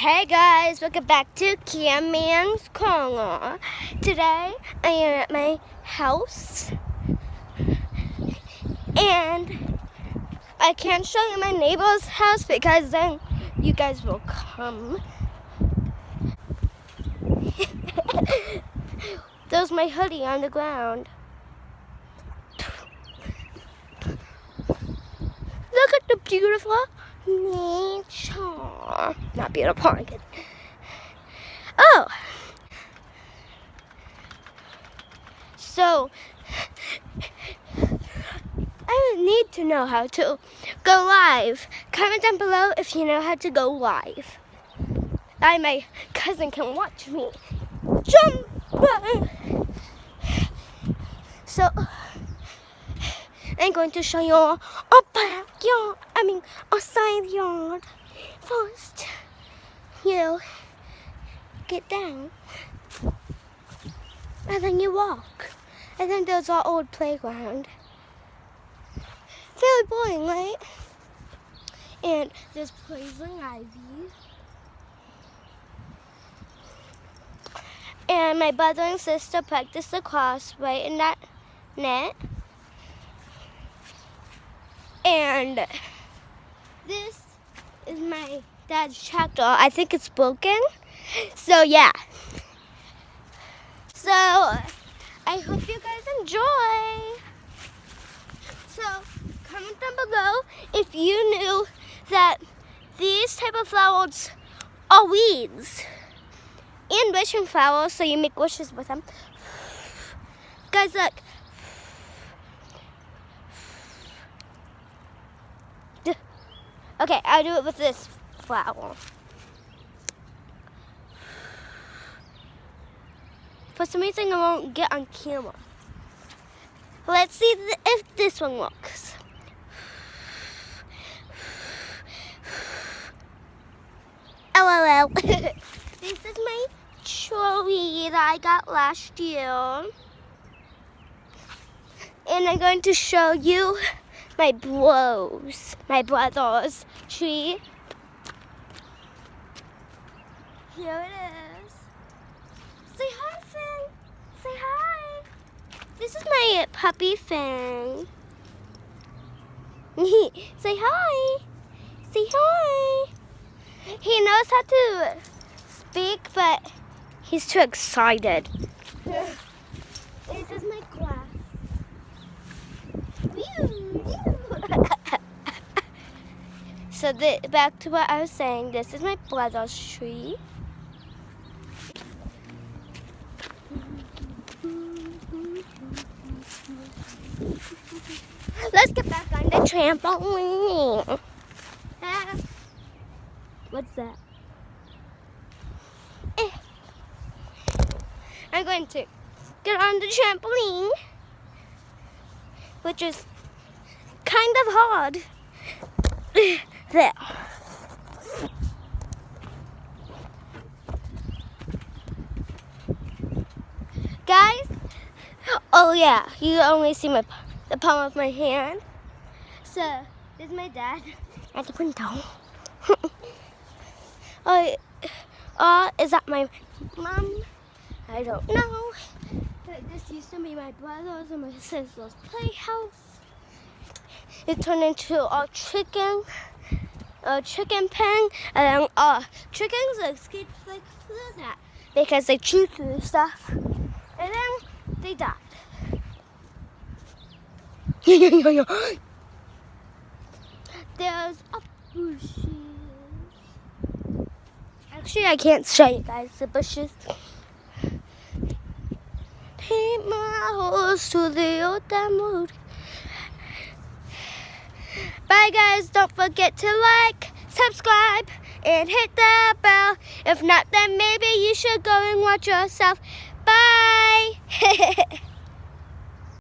Hey guys, welcome back to Cammans Corner. Today I am at my house and I can't show you my neighbor's house because then you guys will come. There's my hoodie on the ground. Look at the beautiful nature. Not beautiful, I guess. Oh! So, I need to know how to go live. Comment down below if you know how to go live. My cousin can watch me jump. So, I'm going to show you a backyard. A side yard. First, you get down, and then you walk, and then there's our old playground. Very boring, right? And there's poison ivy. And my brother and sister practice lacrosse right in that net. And this is my dad's tractor. I think it's broken. So yeah. So I hope you guys enjoy. So comment down below if you knew that these type of flowers are weeds. And wishing flowers, so you make wishes with them. Guys, look. Okay, I'll do it with this flower. For some reason, I won't get on camera. Let's see if this one works. LOL. This is my tree that I got last year. And I'm going to show you my brother's tree. Here it is. Say hi, Finn. Say hi. This is my puppy, Finn. Say hi. Say hi. He knows how to speak, but he's too excited. This is my glass. So back to what I was saying, this is my brother's tree. Let's get back on the trampoline. What's that? I'm going to get on the trampoline, which is kind of hard. There. Guys, oh yeah, you only see the palm of my hand. So, this is my dad at the window. Is that my mom? I don't know. This used to be my brother's and my sister's playhouse. It turned into a chicken pen, and chickens escaped like through that because they chewed through stuff, and then they died. There's bushes. Actually, I can't show you guys the bushes. Take my horse to the old damn road. Bye guys, don't forget to like, subscribe, and hit the bell. If not, then maybe you should go and watch yourself. Bye!